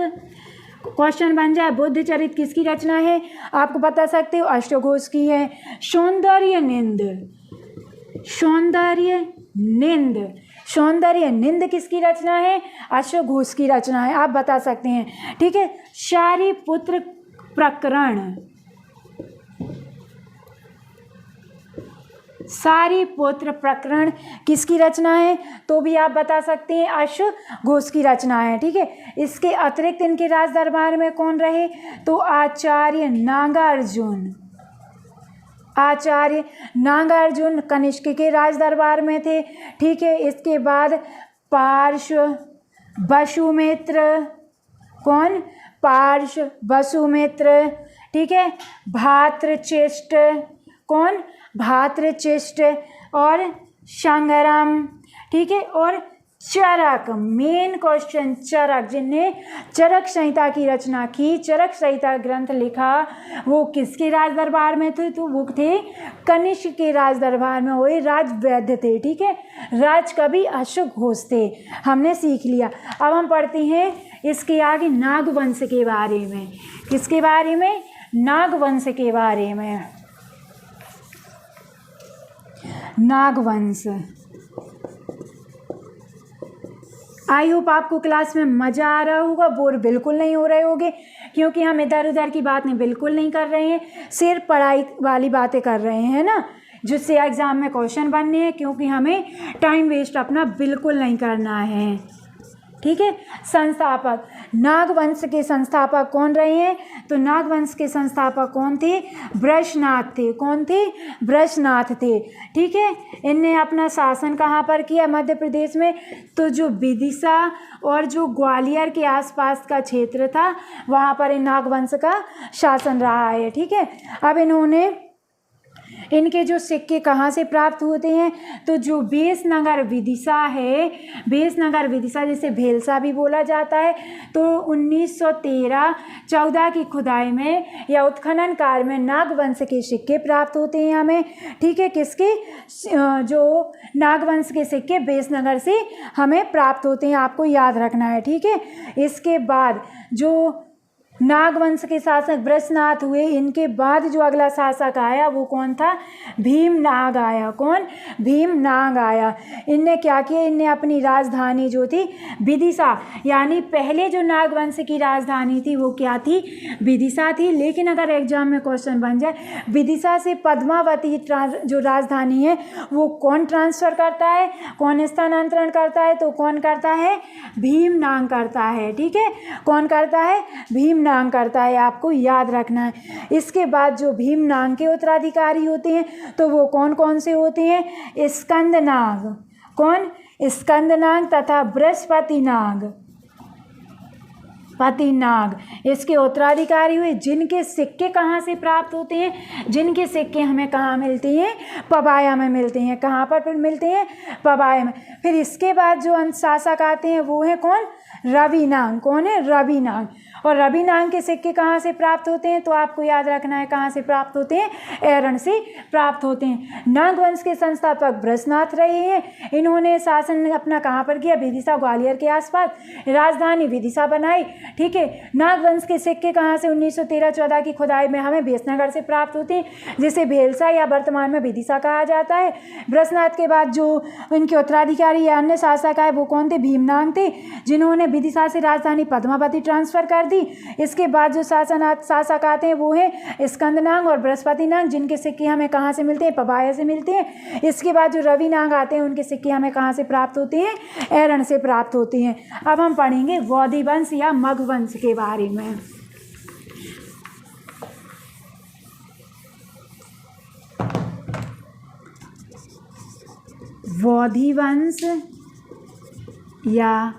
क्वेश्चन बन जाए बुद्ध चरित किसकी रचना है, आपको बता सकते हो अश्वघोष की है। सौंदर्य निंद, सौंदर्य निंद, सौंदर्य निंद किसकी रचना है? अश्वघोष की रचना है, आप बता सकते हैं, ठीक है। शारिपुत्र प्रकरण, शारिपुत्र प्रकरण किसकी रचना है? तो भी आप बता सकते हैं अश्वघोष की रचना है, ठीक है। इसके अतिरिक्त इनके राज दरबार में कौन रहे? तो आचार्य नागार्जुन, आचार्य नागार्जुन कनिष्क के राज दरबार में थे, ठीक है। इसके बाद पार्श्व वसुमित्र, कौन? पार्श्व वसुमित्र, ठीक है। भातृचिष्ट, कौन? भातृचिष्ट और संग्राम, ठीक है। और चरक, मेन क्वेश्चन चरक, जिन्हें चरक संहिता की रचना की, चरक संहिता ग्रंथ लिखा, वो किसके राज दरबार में थे? तो वो थे कनिष्क के राज दरबार में, वही राजवैद्य थे, ठीक है। राज कवि अश्वघोष थे, हमने सीख लिया। अब हम पढ़ते हैं इसके आगे नागवंश के बारे में। किसके बारे में? नागवंश के बारे में। नागवंश, आई होप आपको क्लास में मज़ा आ रहा होगा, बोर बिल्कुल नहीं हो रहे होगे, क्योंकि हम इधर उधर की बातें बिल्कुल नहीं कर रहे हैं, सिर्फ पढ़ाई वाली बातें कर रहे हैं ना, जिससे एग्ज़ाम में क्वेश्चन बनने हैं, क्योंकि हमें टाइम वेस्ट अपना बिल्कुल नहीं करना है। ठीक है। संस्थापक, नागवंश के संस्थापक कौन रहे हैं? तो नागवंश के संस्थापक कौन थे? वृषनाथ थे। कौन थे? वृषनाथ थे। ठीक है। इनने अपना शासन कहाँ पर किया? मध्य प्रदेश में। तो जो विदिशा और जो ग्वालियर के आसपास का क्षेत्र था, वहाँ पर इन नागवंश का शासन रहा है। ठीक है। अब इनके जो सिक्के कहाँ से प्राप्त होते हैं? तो जो बेसनगर विदिशा है, बेसनगर विदिशा जिसे भेलसा भी बोला जाता है, तो 1913-14 की खुदाई में या उत्खनन कार्य में नागवंश के सिक्के प्राप्त होते हैं हमें। ठीक है। किसके? जो नागवंश के सिक्के बेसनगर से हमें प्राप्त होते हैं, आपको याद रखना है। ठीक है। इसके बाद जो नागवंश के शासक वृषनाथ हुए, इनके बाद जो अगला शासक आया वो कौन था? भीमनाग आया। कौन? भीमनाग आया। इनने क्या किया? इनने अपनी राजधानी जो थी विदिशा, यानी पहले जो नागवंश की राजधानी थी वो क्या थी? विदिशा थी। लेकिन अगर एग्जाम में क्वेश्चन बन जाए, विदिशा से पद्मावती जो राजधानी है वो कौन ट्रांसफ़र करता है, कौन स्थानांतरण करता है? तो कौन करता है? भीमनाग करता है। ठीक है। कौन करता है? भीमनाग करता है, आपको याद रखना है। इसके बाद जो भीमनाग के उत्तराधिकारी होते हैं तो वो कौन कौन से होते हैं? स्कंदनाग। कौन? स्कंदनाग तथा बृहस्पतिनाग। पतिनाग इसके उत्तराधिकारी हुए, जिनके सिक्के कहाँ से प्राप्त होते हैं? जिनके सिक्के हमें कहाँ मिलते हैं? पबाया में मिलते हैं। कहाँ पर फिर मिलते हैं? पबाया में। फिर इसके बाद जो अंत शासक आते हैं वो है कौन? रविनाग। कौन है? रविनाग। और रविनाग के सिक्के कहाँ से प्राप्त होते हैं? तो आपको याद रखना है कहाँ से प्राप्त होते हैं? एरण से प्राप्त होते हैं। नागवंश के संस्थापक वृषनाथ रहे हैं। इन्होंने शासन अपना कहाँ पर किया? विदिशा, ग्वालियर के आसपास राजधानी विदिशा बनाई। ठीक है। नागवंश के सिक्के कहाँ से? 1913-14 की खुदाई में हमें बेसनगर से प्राप्त होते हैं, जिसे भेलसा या वर्तमान में विदिशा कहा जाता है। वृषनाथ के बाद जो इनके उत्तराधिकारी या अन्य शासक आए वो कौन थे? भीमनाग थे, जिन्होंने विदिशा से राजधानी पद्मावती ट्रांसफर कर दी। इसके बाद जो शासक आते हैं वो है स्कंदनाग और बृहस्पतिनाग, जिनके सिक्के हमें कहाँ से मिलते हैं? पबाया से मिलते हैं। इसके बाद जो रविनाग आते हैं उनके सिक्के हमें कहाँ से प्राप्त होते हैं? एरण से प्राप्त होते हैं। अब हम पढ़ेंगे बोधिवंश या मगवंश के बारे में। बोधिवंश या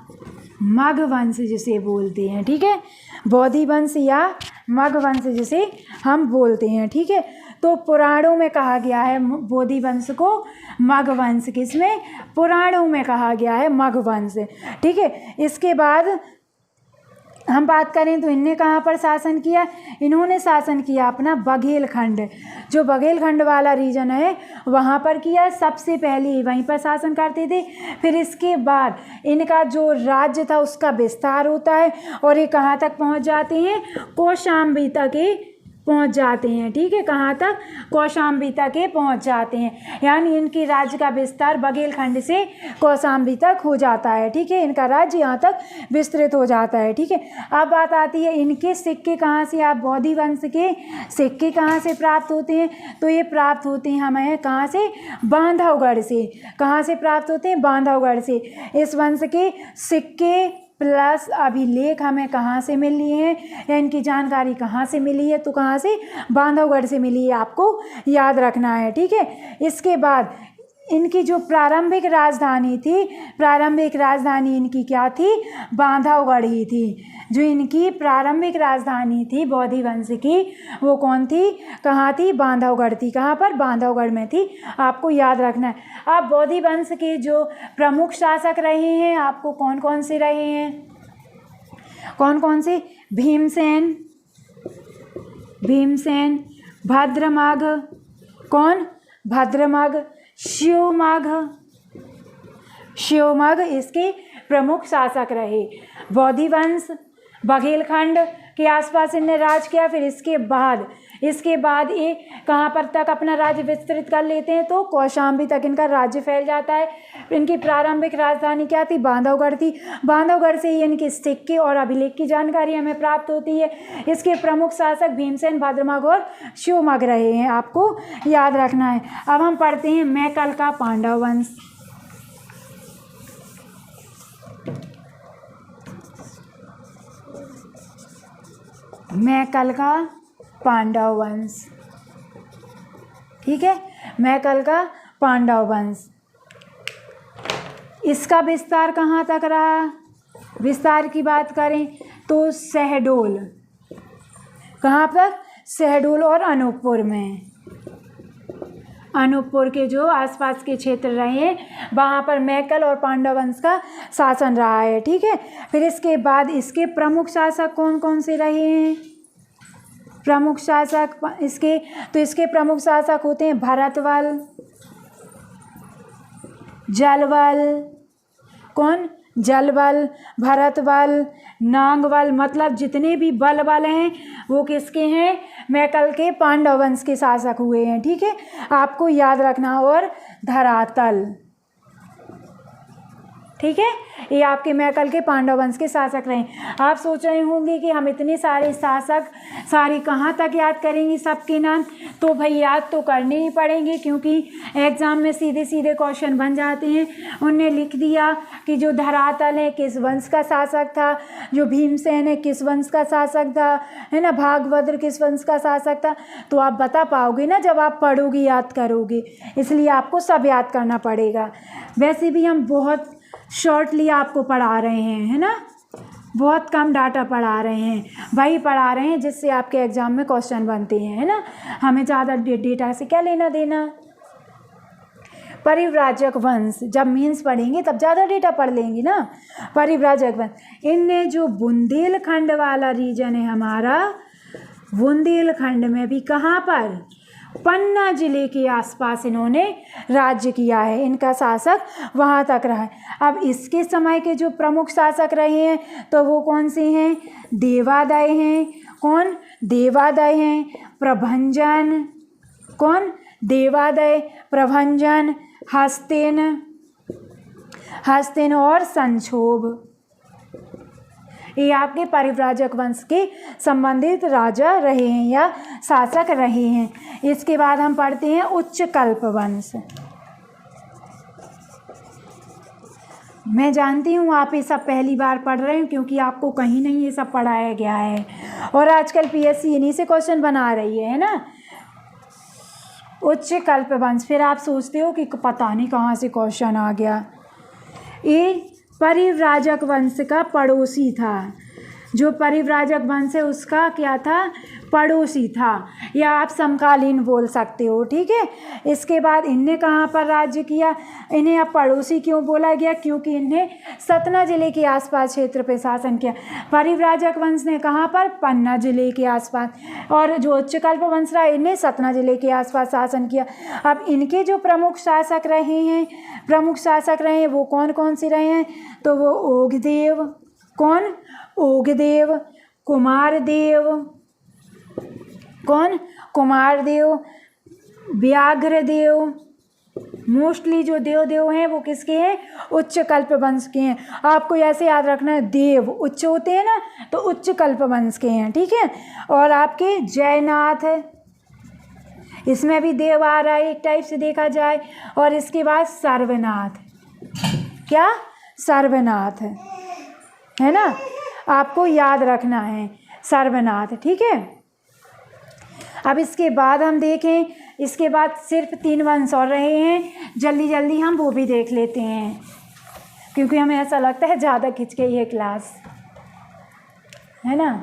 मगवंश जिसे बोलते हैं। ठीक है। बोधिवंश या मगवंश जिसे हम बोलते हैं। ठीक है। तो पुराणों में कहा गया है बोधिवंश को मगवंश। किसमें? पुराणों में कहा गया है मगवंश। ठीक है। इसके बाद हम बात करें तो इनने कहाँ पर शासन किया? इन्होंने शासन किया अपना बघेलखंड, जो बघेलखंड वाला रीजन है वहाँ पर किया। सबसे पहले वहीं पर शासन करते थे। फिर इसके बाद इनका जो राज्य था उसका विस्तार होता है और ये कहाँ तक पहुँच जाते हैं? कौशाम्बी तक पहुँच जाते हैं। ठीक है। कहाँ तक? कौशाम्बी तक पहुँच जाते हैं, यानी इनकी राज्य का विस्तार बघेलखंड से कौशाम्बी तक हो जाता है। ठीक है। इनका राज्य यहाँ तक विस्तृत हो जाता है। ठीक है। अब बात आती है इनके सिक्के कहाँ से? आप बोधिवंश के सिक्के कहाँ से प्राप्त होते हैं? तो ये प्राप्त होते हैं हमें कहाँ से? बांधवगढ़ से। कहाँ से प्राप्त होते हैं? बांधवगढ़ से। इस वंश के सिक्के प्लस अभिलेख हमें कहाँ से मिली है या इनकी जानकारी कहाँ से मिली है? तो कहाँ से? बांधवगढ़ से मिली है, आपको याद रखना है। ठीक है। इसके बाद इनकी जो प्रारंभिक राजधानी थी, प्रारंभिक राजधानी इनकी क्या थी? बांधवगढ़ ही थी। जो इनकी प्रारंभिक राजधानी थी बोधिवंश की वो कौन थी? कहाँ थी? बांधवगढ़ थी। कहाँ पर? बांधवगढ़ में थी, आपको याद रखना है। अब बोधिवंश के जो प्रमुख शासक रहे हैं आपको कौन कौन से रहे हैं? कौन कौन से? भीमसेन, भीमसेन, भद्रमघ, कौन? भद्रमघ, शिवमघ, शिवमघ इसके प्रमुख शासक रहे। बोधिवंश, बघेलखंड के आसपास इनने राज किया। फिर इसके बाद ये कहाँ पर तक अपना राज्य विस्तृत कर लेते हैं, तो कौशाम्बी तक इनका राज्य फैल जाता है। इनकी प्रारंभिक राजधानी क्या थी? बांधवगढ़ थी। बांधवगढ़ से ही इनके सिक्के और अभिलेख की जानकारी हमें प्राप्त होती है। इसके प्रमुख शासक भीमसेन, भद्रमघ और शिवमघ रहे हैं, आपको याद रखना है। अब हम पढ़ते हैं मैकल का पांडव वंश। मैकल का पांडव वंश, ठीक है, मैकल का पांडव वंश। इसका विस्तार कहाँ तक रहा? विस्तार की बात करें तो शहडोल, कहाँ पर? शहडोल और अनूपपुर में, अनूपपुर के जो आसपास के क्षेत्र रहे हैं वहाँ पर मैकल और पांडव वंश का शासन रहा है, ठीक है। फिर इसके बाद इसके प्रमुख शासक कौन कौन से रहे हैं? प्रमुख शासक इसके प्रमुख शासक होते हैं भरतवल, जलवल, कौन? जलवल, भरतवल, नांगवल, मतलब जितने भी बल हैं वो किसके हैं? मैकल के पांडव वंश के शासक हुए हैं, ठीक है, आपको याद रखना। और धरातल, ठीक है, ये आपके मैकल के पांडव वंश के शासक रहे। आप सोच रहे होंगे कि हम इतने सारे शासक सारे कहाँ तक याद करेंगे सबके नाम? तो भाई याद तो करने ही पड़ेंगे, क्योंकि एग्जाम में सीधे सीधे क्वेश्चन बन जाते हैं। उनने लिख दिया कि जो धरातल है किस वंश का शासक था, जो भीमसेन है किस वंश का शासक था, है ना, भागभद्र किस वंश का शासक था। तो आप बता पाओगे ना जब आप पढ़ोगे, याद करोगे, इसलिए आपको सब याद करना पड़ेगा। वैसे भी हम बहुत शॉर्टली आपको पढ़ा रहे हैं, है ना, बहुत कम डाटा पढ़ा रहे हैं, वही पढ़ा रहे हैं जिससे आपके एग्जाम में क्वेश्चन बनते हैं, है ना। हमें ज़्यादा डेटा से क्या लेना देना। परिव्राजक वंश जब मेंस पढ़ेंगे तब ज़्यादा डेटा पढ़ लेंगे ना। परिव्राजक वंश, इनने जो बुंदेलखंड वाला रीजन है हमारा, बुंदेलखंड में भी कहाँ पर? पन्ना जिले के आसपास इन्होंने राज्य किया है, इनका शासक वहाँ तक रहा है। अब इसके समय के जो प्रमुख शासक रहे हैं तो वो कौन से हैं? देवादय हैं, कौन? देवादय हैं, प्रभंजन, कौन? देवादय, प्रभंजन, हस्तिन और संक्षोभ। ये आपके परिव्राजक वंश के संबंधित राजा रहे हैं या शासक रहे हैं। इसके बाद हम पढ़ते हैं उच्चकल्प वंश। मैं जानती हूँ आप ये सब पहली बार पढ़ रहे हैं, क्योंकि आपको कहीं नहीं ये सब पढ़ाया गया है, और आजकल पीएससी इन्हीं से क्वेश्चन बना रही है ना। उच्चकल्प वंश, फिर आप सोचते हो कि पता नहीं कहाँ से क्वेश्चन आ गया। ये परिव्राजक वंश का पड़ोसी था। जो परिव्राजक वंश है उसका क्या था? पड़ोसी था, या आप समकालीन बोल सकते हो, ठीक है। इसके बाद इनने कहाँ पर राज्य किया? इन्हें अब पड़ोसी क्यों बोला गया? क्योंकि इन्हें सतना जिले के आसपास क्षेत्र पर शासन किया। परिव्राजक वंश ने कहाँ पर? पन्ना जिले के आसपास, और जो उच्चकल्प वंश रहा इन्हें सतना जिले के आसपास शासन किया। अब इनके जो प्रमुख शासक रहे हैं वो कौन कौन से रहे हैं? तो वो ओघदेव, कौन? ओघदेव, कुमारदेव, कौन? कुमारदेव, व्याघ्रदेव। मोस्टली जो देव हैं वो किसके हैं? उच्चकल्प वंश के हैं। आपको ऐसे याद रखना है, देव उच्च होते हैं ना, तो उच्चकल्प वंश के हैं, ठीक है। और आपके जयनाथ है, इसमें भी देव आ रहा है एक टाइप से देखा जाए। और इसके बाद सर्वनाथ, क्या? सर्वनाथ है ना, आपको याद रखना है सर्वनाथ, ठीक है। अब इसके बाद हम देखें, इसके बाद सिर्फ 3 वंश और रहे हैं, जल्दी जल्दी हम वो भी देख लेते हैं, क्योंकि हमें ऐसा लगता है ज़्यादा खिंच गई है क्लास, है ना।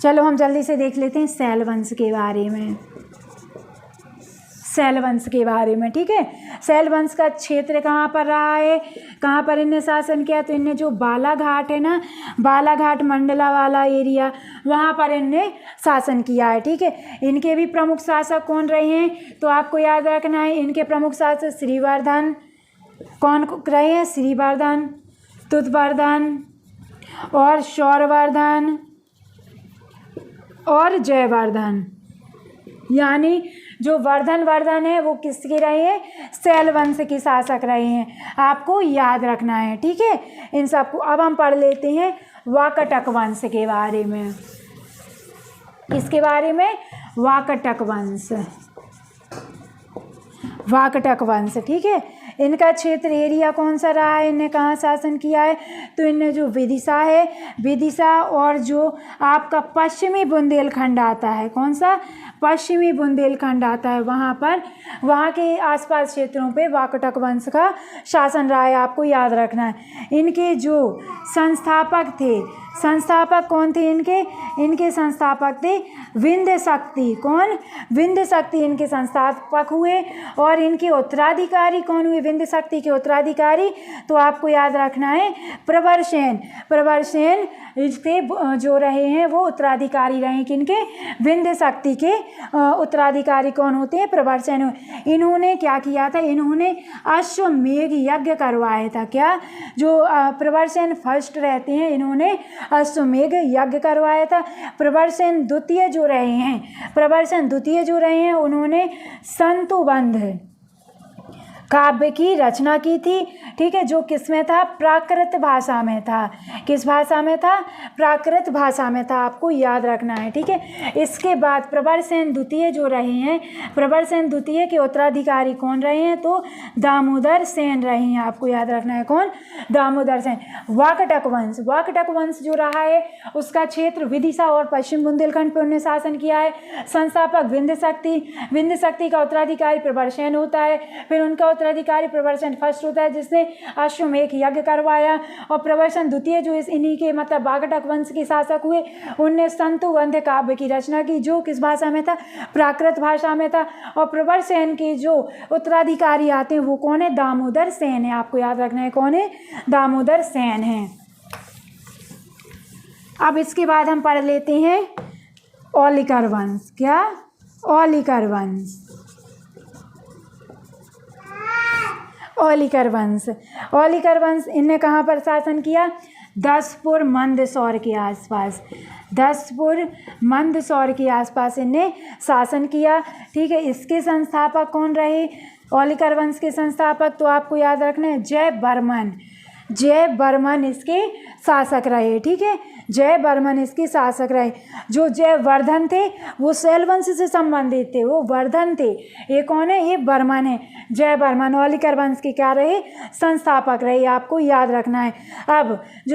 चलो हम जल्दी से देख लेते हैं शैल वंश के बारे में, शैल वंश के बारे में, ठीक है। शैल वंश का क्षेत्र कहाँ पर रहा है, कहाँ पर इनने शासन किया? तो इनने जो बालाघाट है ना, बालाघाट मंडला वाला एरिया, वहाँ पर इनने शासन किया है, ठीक है। इनके भी प्रमुख शासक कौन रहे हैं? तो आपको याद रखना है, इनके प्रमुख शासक श्रीवर्धन, कौन रहे हैं? श्रीवर्धन, तुतवर्धन, और शौरवर्धन और जयवर्धन, यानी जो वर्धन है वो किसके रहे हैं, शैल वंश के शासक रहे हैं, आपको याद रखना है। ठीक है, इन सबको अब हम पढ़ लेते हैं वाकटक वंश के बारे में। किसके बारे में, वाकटक वंश, वाकटक वंश। ठीक है, इनका क्षेत्र एरिया कौन सा रहा है, इन्हें कहाँ शासन किया है, तो इन्हें जो विदिशा है, विदिशा और जो आपका पश्चिमी बुंदेलखंड आता है, कौन सा, पश्चिमी बुंदेलखंड आता है, वहाँ पर, वहाँ के आसपास क्षेत्रों पे वाकटक वंश का शासन रहा है, आपको याद रखना है। इनके जो संस्थापक थे, संस्थापक कौन थे इनके, इनके संस्थापक थे विंध्य शक्ति, कौन, विंध्य शक्ति इनके संस्थापक हुए। और इनके उत्तराधिकारी कौन हुए, विंध्य शक्ति के उत्तराधिकारी, तो आपको याद रखना है प्रवरसेन, प्रवरसेन इसके जो रहे हैं वो उत्तराधिकारी रहे, किनके, विंध्य शक्ति के उत्तराधिकारी कौन होते हैं, प्रवरसेन। इन्होंने क्या किया था, इन्होंने अश्वमेघ यज्ञ करवाया था, क्या, जो प्रवरसेन फर्स्ट रहते हैं, इन्होंने अश्वमेघ यज्ञ करवाया था। प्रवरसेन द्वितीय जो रहे हैं, प्रवरसेन द्वितीय जो रहे हैं, उन्होंने संतुबंध काव्य की रचना की थी। ठीक है, जो किस में था, प्राकृत भाषा में था, किस भाषा में था, प्राकृत भाषा में था, आपको याद रखना है। ठीक है, इसके बाद प्रवरसेन द्वितीय जो रहे हैं, प्रवरसेन द्वितीय के उत्तराधिकारी कौन रहे हैं, तो दामोदर सेन रहे हैं, आपको याद रखना है, कौन, दामोदर सेन। वाकटक वंश, वाकटक वंश जो रहा है उसका क्षेत्र विदिशा और पश्चिम बुंदेलखंड पर उन्होंने शासन किया है। संस्थापक विंध्य शक्ति, विंध्य शक्ति का उत्तराधिकारी प्रवरसेन होता है, फिर उनका उत्तराधिकारी प्रवरसेन फर्स्ट होता है जिसने अश्वमेघ यज्ञ करवाया। और प्रवरसेन द्वितीय जो इस इन्हीं के मतलब वाकटक वंश के शासक हुए, उनने संतुबंध काव्य की रचना की, जो किस भाषा में था, प्राकृत भाषा में था। और प्रवरसेन के जो उत्तराधिकारी आते हैं वो कौन है, दामोदर सेन है, आपको याद रखना है, कौन है, दामोदर सेन है। अब इसके बाद हम पढ़ लेते हैं औलिकर वंश, क्या, औलिकर वंश, औलिकर वंश, औलिकर वंश इनने कहाँ पर शासन किया, दसपुर मंदसौर के आसपास, दसपुर मंदसौर के आसपास इनने शासन किया। ठीक है, इसके संस्थापक कौन रहे, औलिकर वंश के संस्थापक, तो आपको याद रखना है जय बर्मन, जय बर्मन इसके शासक रहे। ठीक है, जय बर्मन इसके शासक रहे। जो जयवर्धन थे वो शैल वंश से संबंधित थे, वो वर्धन थे, ये कौन है, ये बर्मन है, जय बर्मन औलिकर वंश के क्या रहे, संस्थापक रहे, आपको याद रखना है। अब जो